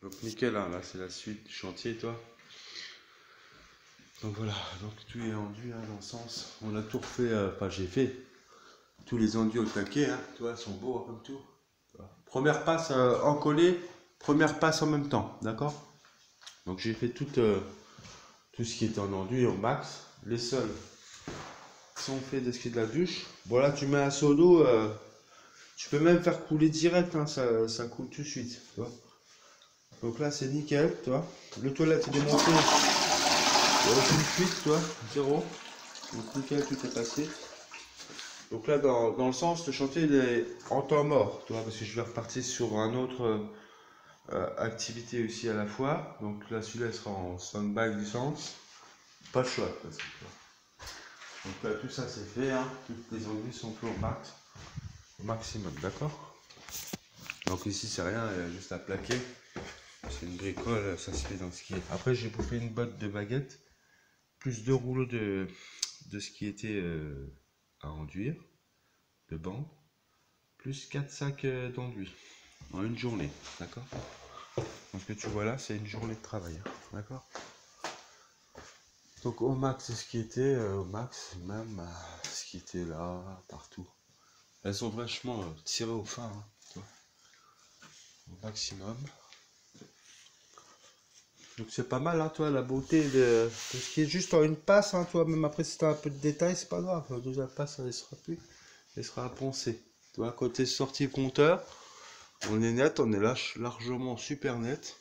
Donc nickel, hein, là c'est la suite du chantier, toi. Donc voilà, donc tout est enduit hein, dans le sens. On a tout refait, enfin j'ai fait tous les enduits au taquet, hein, toi, sont beaux hein, comme tout. Voilà. Première passe en collé, première passe en même temps, d'accord? Donc j'ai fait tout ce qui était en enduit au max. Les sols sont faits de ce qui est de la douche. Bon là tu mets un seau d'eau, tu peux même faire couler direct, hein, ça coule tout de suite, tu vois. Donc là c'est nickel, tu vois. Le toilette est démonté, il n'y a aucune fuite, tu vois, zéro. Donc nickel, tout est passé. Donc là dans le sens, le chantier il est en temps mort, tu vois, parce que je vais repartir sur un autre activité aussi à la fois. Donc là celui-là sera en stand-by du sens. Pas le choix, parce que, donc là tout ça c'est fait, hein. Toutes les enduits sont faits au maximum, d'accord? Donc ici c'est rien, il y a juste à plaquer. C'est une bricole, ça se fait dans ce qui est. Après j'ai bouffé une botte de baguettes, plus 2 rouleaux de ce qui était à enduire, de banc, plus 4 sacs d'enduit en une journée, d'accord? Donc ce que tu vois là, c'est une journée de travail, hein, d'accord? Donc au max c'est ce qui était, au max même ce qui était là, partout. Elles sont vachement tirées au fin, hein, tu vois, au maximum. Donc c'est pas mal, hein, toi, la beauté de ce qui est juste en une passe, hein, toi, même après si t'as un peu de détails, c'est pas grave, la deuxième passe, elle sera plus, elle sera à poncer. Tu vois, côté sortie compteur, on est net, on est largement super net.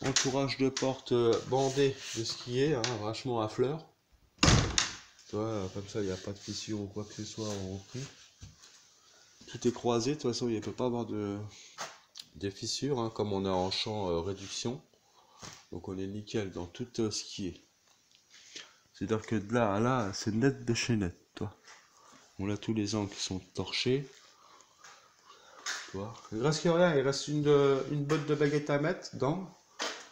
Entourage de porte bandé de ce qui est, hein, vachement à fleur. Tu vois, comme ça, il n'y a pas de fissure ou quoi que ce soit en repris. Tout est croisé, de toute façon, il ne peut pas avoir de fissures, hein, comme on est en champ réduction. Donc on est nickel dans tout ce qui est. C'est-à-dire que de là à là, c'est net de chez net, toi. On a tous les angles qui sont torchés. Toi. Il reste que rien, il reste une botte de baguette à mettre dedans.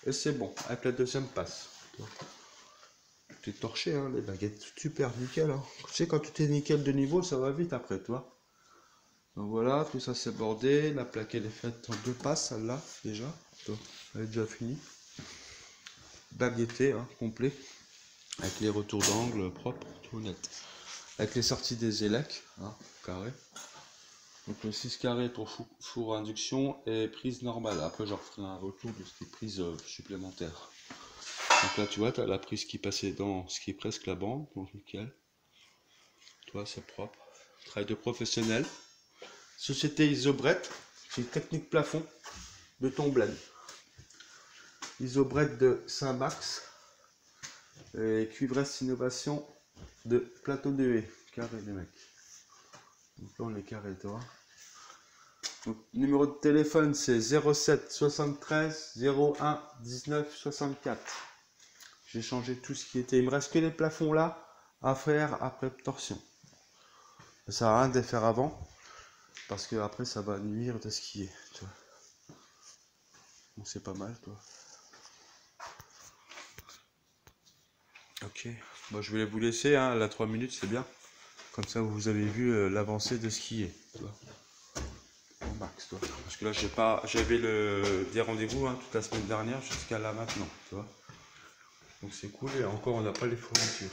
Et c'est bon, avec la deuxième passe. Toi. Tout est torché, hein, les baguettes, super nickel. Hein. Tu sais, quand tout est nickel de niveau, ça va vite après, toi. Donc voilà, tout ça c'est bordé. La plaque elle est faite en 2 passes, celle-là, déjà. Donc, elle est déjà finie. Baguetté, hein, complet. Avec les retours d'angle propres, tout net. Avec les sorties des élecs, hein, carré. Donc le 6 carré pour four à induction et prise normale. Après je referai un retour de ces prises supplémentaires. Donc là tu vois, tu as la prise qui passait dans ce qui est presque la bande, donc nickel. Toi c'est propre. Travail de professionnel. Société Isobret, c'est une technique plafond de Tomblaine. Isobret de Saint-Max. Et Cuivresse Innovation de Plateau de Haie. Carré les mecs. Donc là on est carré, toi. Donc, numéro de téléphone c'est 07 73 01 19 64. J'ai changé tout ce qui était. Il me reste que les plafonds là à faire après torsion. Ça sert à rien de les faire avant parce que après ça va nuire de ce qui est. Tu vois. Donc c'est pas mal, toi. Ok. Bon, je vais vous laisser. Hein, la 3 minutes c'est bien. Comme ça vous avez vu l'avancée de ce qui est. Tu vois. Max, toi. Parce que là j'avais des rendez-vous hein, toute la semaine dernière jusqu'à là maintenant, tu vois. Donc c'est cool et encore on n'a pas les fournitures.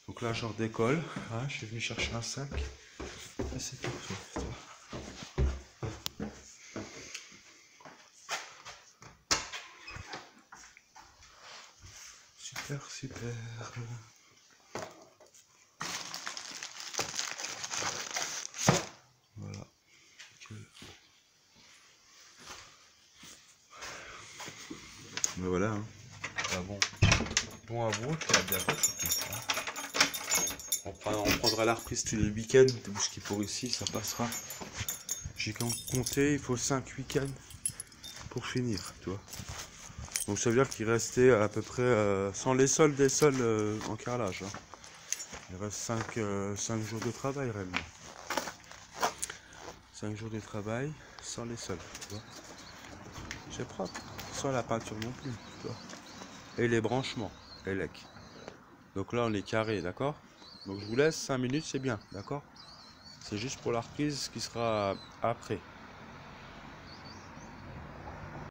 Donc là je redécolle, hein, je suis venu chercher un sac et c'est parfait, tu vois. Super, super. Voilà. Mais voilà. Hein. Ah bon à vous, puis à bientôt. On prendra la reprise tous les week-ends, ce qui pour ici, ça passera. J'ai compté, il faut 5 week-ends pour finir, tu vois. Donc ça veut dire qu'il restait à peu près, sans les sols, des sols en carrelage. Hein. Il reste 5 jours de travail réellement. 5 jours de travail sans les sols, tu vois. C'est propre, sans la peinture non plus, tu vois. Et les branchements, les lecs. Donc là on est carré, d'accord. Donc je vous laisse 5 minutes, c'est bien, d'accord. C'est juste pour la reprise qui sera après.